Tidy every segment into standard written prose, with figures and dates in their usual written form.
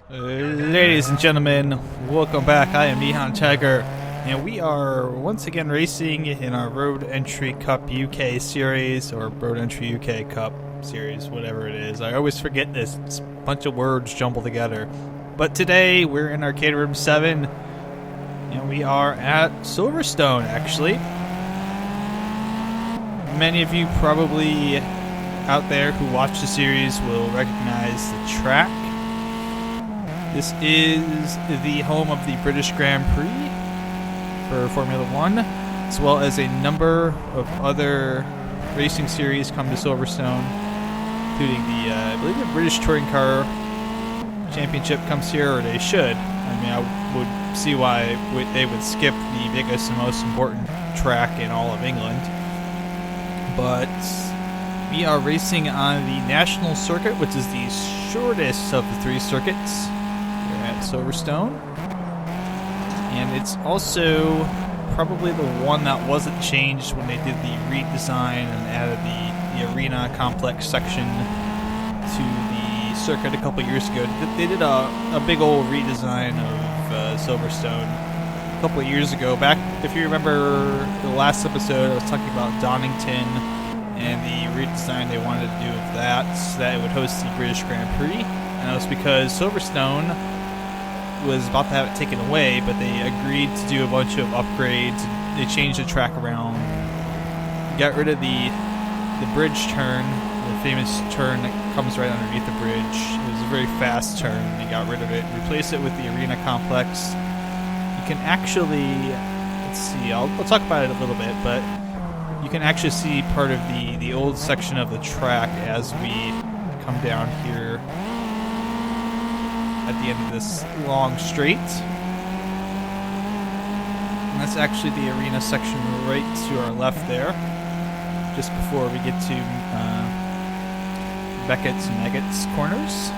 Ladies and gentlemen, welcome back. I am NihonTiger, and we are once again racing in our Road Entry Cup UK series, or Road Entry UK Cup series, whatever it is. I always forget this. It's a bunch of words jumbled together. But today, we're in Arcade Room 7, and we are at Silverstone, actually. Many of you probably out there who watch the series will recognize the track. This is the home of the British Grand Prix for Formula One, as well as a number of other racing series come to Silverstone, including I believe the British Touring Car Championship comes here, or they should. I mean, I would see why they would skip the biggest and most important track in all of England. But we are racing on the National Circuit, which is the shortest of the three circuits at Silverstone, and it's also probably the one that wasn't changed when they did the redesign and added the arena complex section to the circuit a couple years ago. They did a big old redesign of Silverstone a couple of years ago. Back, if you remember the last episode, I was talking about Donington and the redesign they wanted to do of that, so that it would host the British Grand Prix, and that was because Silverstone was about to have it taken away, but they agreed to do a bunch of upgrades. They changed the track around, got rid of the bridge turn, the famous turn that comes right underneath the bridge. It was a very fast turn. They got rid of it, replaced it with the arena complex. You can actually, let's see, I'll talk about it a little bit, but you can actually see part of the old section of the track as we come down here at the end of this long straight. And that's actually the arena section right to our left there, just before we get to Beckett's and Meggett's corners.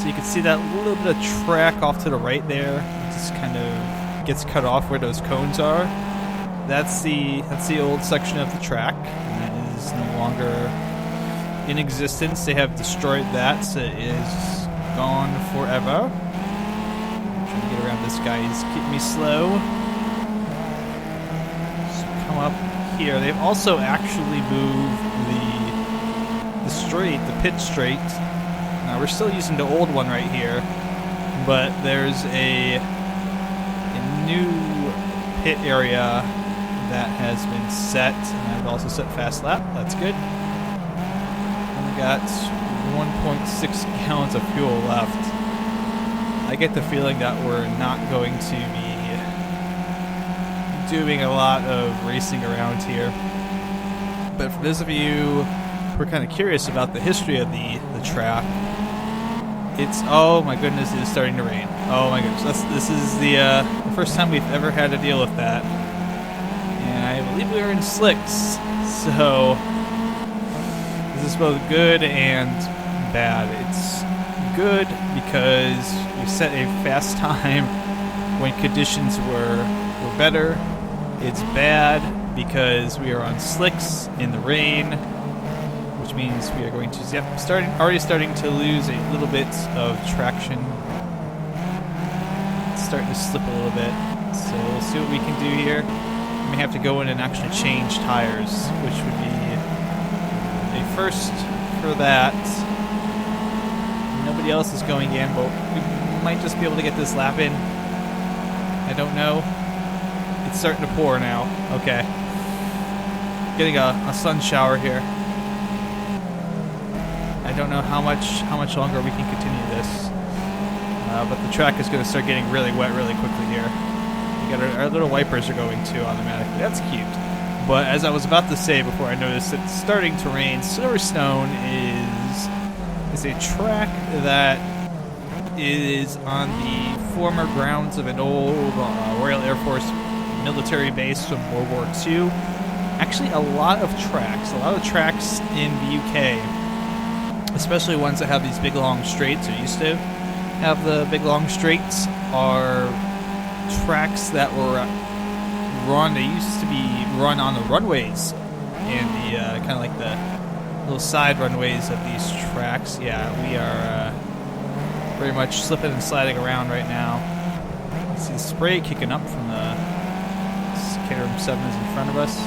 So you can see that little bit of track off to the right there. It just kind of gets cut off where those cones are. That's the old section of the track, and that is no longer in existence. They have destroyed that, so it is gone forever. I'm trying to get around this guy. He's keeping me slow. So come up here. They've also actually moved the straight, the pit straight. Now we're still using the old one right here, but there's a new pit area that has been set, and I've also set fast lap. That's good. And we got 1.6 gallons of fuel left. I get the feeling that we're not going to be doing a lot of racing around here. But for those of you who are kind of curious about the history of the track, it's, oh my goodness, it is starting to rain. Oh my goodness, this is the first time we've ever had to deal with that. And I believe we are in slicks, so this is both good and bad. It's good because we set a fast time when conditions were better. It's bad because we are on slicks in the rain, which means we are going to already starting to lose a little bit of traction. It's starting to slip a little bit, so we'll see what we can do here. We may have to go in and actually change tires, which would be a first for that. Nobody else is going in, but we might just be able to get this lap in. I don't know. It's starting to pour now. Okay. Getting a sun shower here. I don't know how much longer we can continue this. But the track is going to start getting really wet really quickly here. We got our little wipers are going too automatically. That's cute. But as I was about to say before I noticed it's starting to rain, Silverstone is a track that is on the former grounds of an old Royal Air Force military base from World War II. Actually, a lot of tracks in the UK, especially ones that have these big long straights, or used to have the big long straights, are tracks that were they used to be run on the runways and the kind of like the little side runways of these tracks. Yeah, we are very much slipping and sliding around right now. You see the spray kicking up from the Caterham 7s in front of us.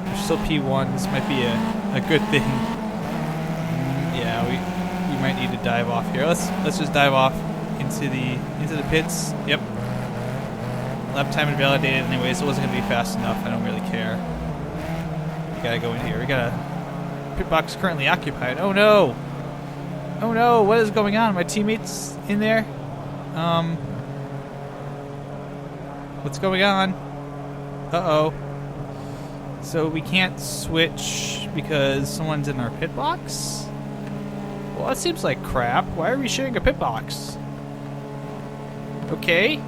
We're still P1. This might be a good thing. Yeah, we might need to dive off here. Let's just dive off into the pits. Yep. Lap time invalidated anyways. It wasn't gonna be fast enough. I don't really care. We gotta go in here. We got a pit box currently occupied. Oh no! Oh no! What is going on? My teammates in there? What's going on? Uh-oh. So we can't switch because someone's in our pit box? Well, that seems like crap. Why are we sharing a pit box? Okay.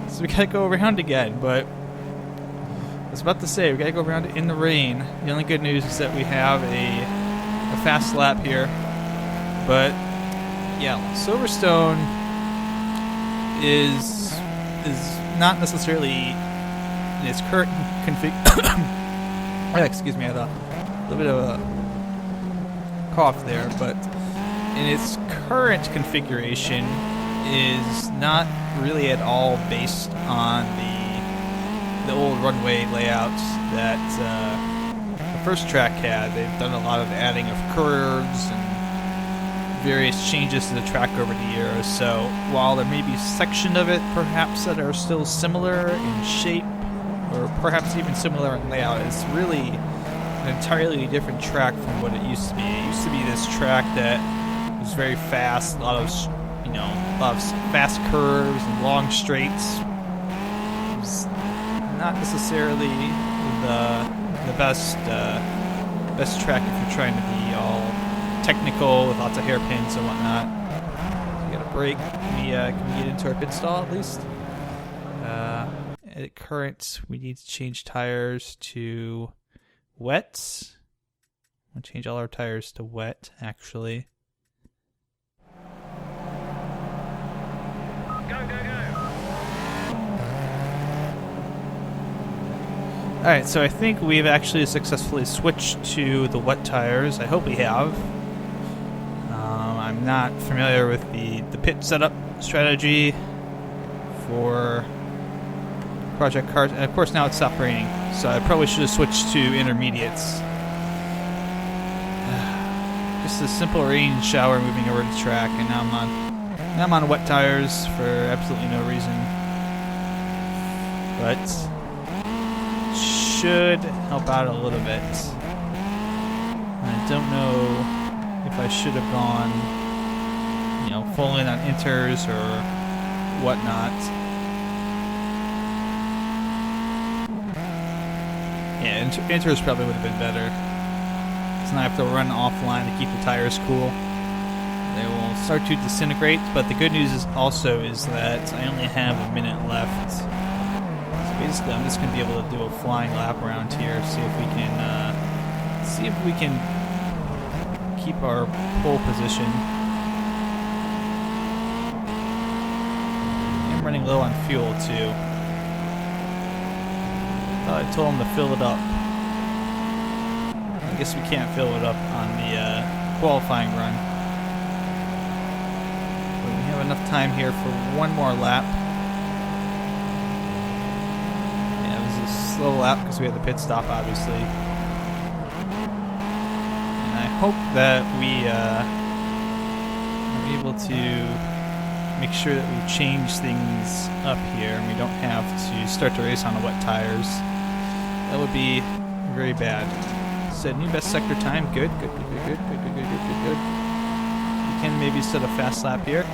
So we gotta go around again, but I was about to say, we gotta go around in the rain. The only good news is that we have a fast lap here. But, yeah, Silverstone is not necessarily in its current config... excuse me, I had a little bit of a cough there, but in its current configuration is not really at all based on the old runway layouts that the first track had. They've done a lot of adding of curves and various changes to the track over the years. So while there may be a section of it perhaps that are still similar in shape or perhaps even similar in layout, it's really an entirely different track from what it used to be. It used to be this track that was very fast, a lot of fast curves and long straights. It was not necessarily the best track if you're trying to be all technical with lots of hairpins and whatnot. So we got a break. Can we get into our pit stall at least? At current, we need to change tires to wet. We'll change all our tires to wet, actually. Alright, so I think we've actually successfully switched to the wet tires. I hope we have. I'm not familiar with the pit setup strategy for Project Cars. And of course now it's stopped raining, so I probably should have switched to intermediates. Just a simple rain shower moving over the track, and now I'm on wet tires for absolutely no reason. But should help out a little bit. I don't know if I should have gone, full in on inters or whatnot. Yeah, inters probably would have been better. Because now I have to run offline to keep the tires cool. They will start to disintegrate, but the good news is that I only have a minute left. So basically, I'm just going to be able to do a flying lap around here, see if we can keep our pole position. I'm running low on fuel too. I told him to fill it up. I guess we can't fill it up on the qualifying run. But we have enough time here for one more lap. Yeah, it was a slow lap because we had the pit stop, obviously. And I hope that we are able to make sure that we change things up here and we don't have to start the race on the wet tires. That would be very bad. Set new best sector time. Good. We can maybe set a fast lap here.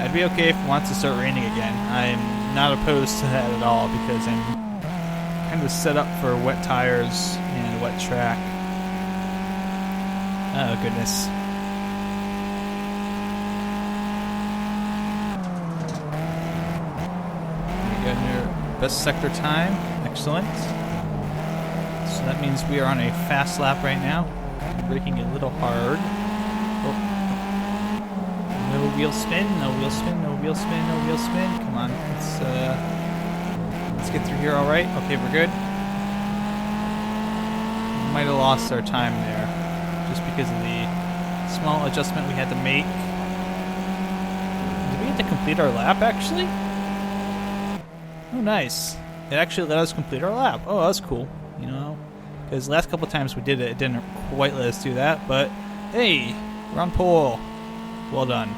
I'd be okay if it wants to start raining again. I'm not opposed to that at all because I'm kind of set up for wet tires and a wet track. Oh goodness. We got your best sector time. Excellent. So that means we are on a fast lap right now. Braking a little hard. Oh. No wheel spin, no wheel spin, no wheel spin, no wheel spin. Come on, let's get through here all right. Okay, we're good. Might have lost our time there just because of the small adjustment we had to make. complete our lap, actually? Oh, nice. It actually let us complete our lap. Oh, that's cool. You know, because the last couple times we did it, it didn't quite let us do that. But hey, we're on pole. Well done.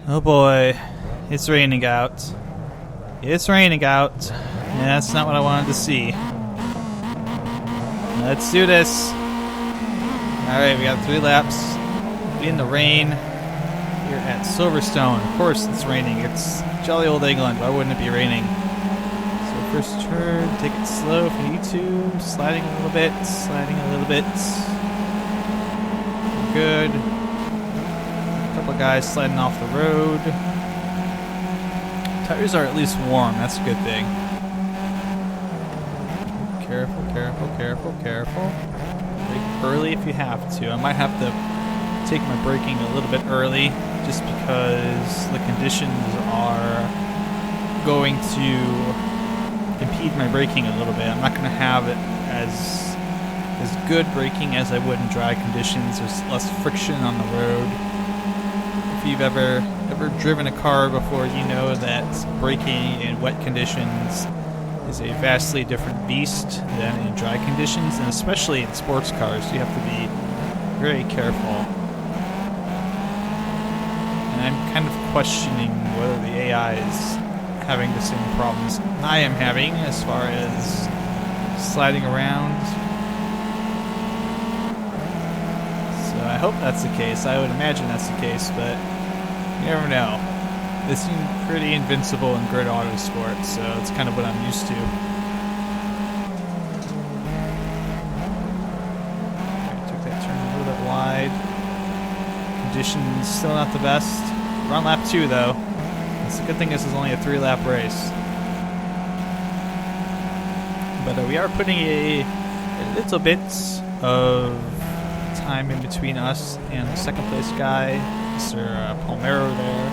Oh boy, it's raining out. It's raining out. And that's not what I wanted to see. Let's do this. Alright, we got 3 laps. In the rain. Here at Silverstone. Of course it's raining. It's jolly old England. Why wouldn't it be raining? So first turn, take it slow if you need to. Sliding a little bit. Sliding a little bit. Good. A couple guys sliding off the road. Tires are at least warm. That's a good thing. Careful, careful, careful, careful. Brake early if you have to. I might have to take my braking a little bit early just because the conditions are going to impede my braking a little bit. I'm not going to have it as good braking as I would in dry conditions. There's less friction on the road. If you've ever driven a car before, you know that braking in wet conditions is a vastly different beast than in dry conditions, and especially in sports cars, you have to be very careful. And I'm kind of questioning whether the AI is having the same problems I am having as far as sliding around. So I hope that's the case. I would imagine that's the case, but you never know. They seem pretty invincible in grid autosport, so it's kind of what I'm used to. Okay, took that turn a little bit wide. Conditions still not the best. We're on lap 2 though. That's the good thing is it's only a 3-lap race. But we are putting a little bit of time in between us and the second place guy, Mr. Palmero there.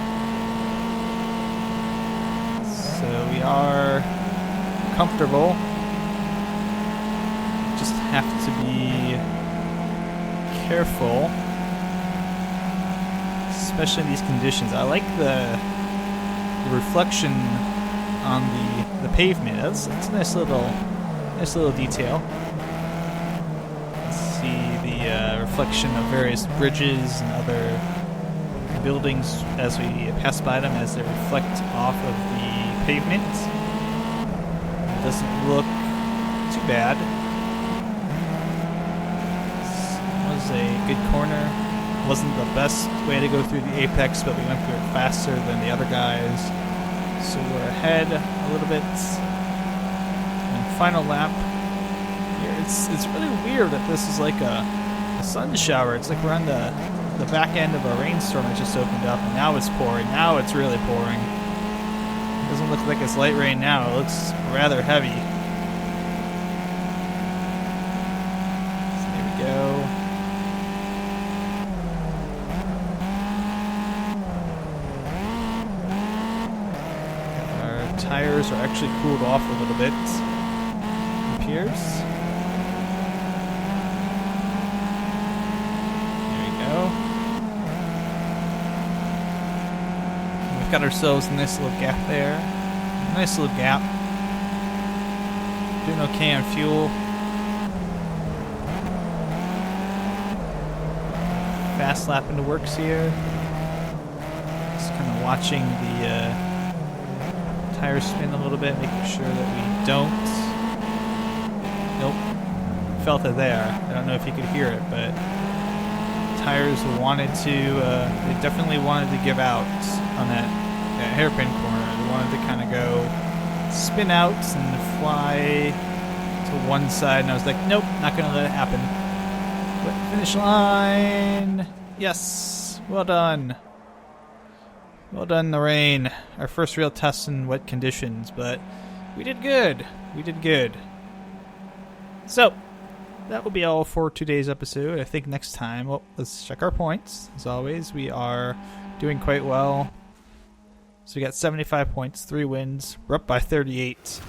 So we are comfortable. Just have to be careful, especially in these conditions. I like the reflection on the pavement. It's a nice little detail. Let's see the reflection of various bridges and other buildings as we pass by them, as they reflect off of the pavement. It doesn't look too bad. This was a good corner. Wasn't the best way to go through the apex, but we went through it faster than the other guys. So we're ahead a little bit. And final lap. Here, it's really weird that this is like a sun shower. It's like we're on the back end of a rainstorm that just opened up, and now it's pouring. Now it's really pouring. It doesn't look like it's light rain now. It looks rather heavy. So there we go. Our tires are actually cooled off a little bit. It appears. Got ourselves a nice little gap there. Nice little gap. Doing okay on fuel. Fast lap into works here. Just kind of watching the tires spin a little bit, making sure that we don't. Nope. Felt it there. I don't know if you could hear it, but tires wanted to, they definitely wanted to give out on that hairpin corner. They wanted to kind of go spin out and fly to one side, and I was like, nope, not going to let it happen. But finish line. Yes, well done. Well done in the rain. Our first real test in wet conditions, but we did good. We did good. So that will be all for today's episode. I think next time, well, let's check our points. As always, we are doing quite well. So we got 75 points, 3 wins. We're up by 38.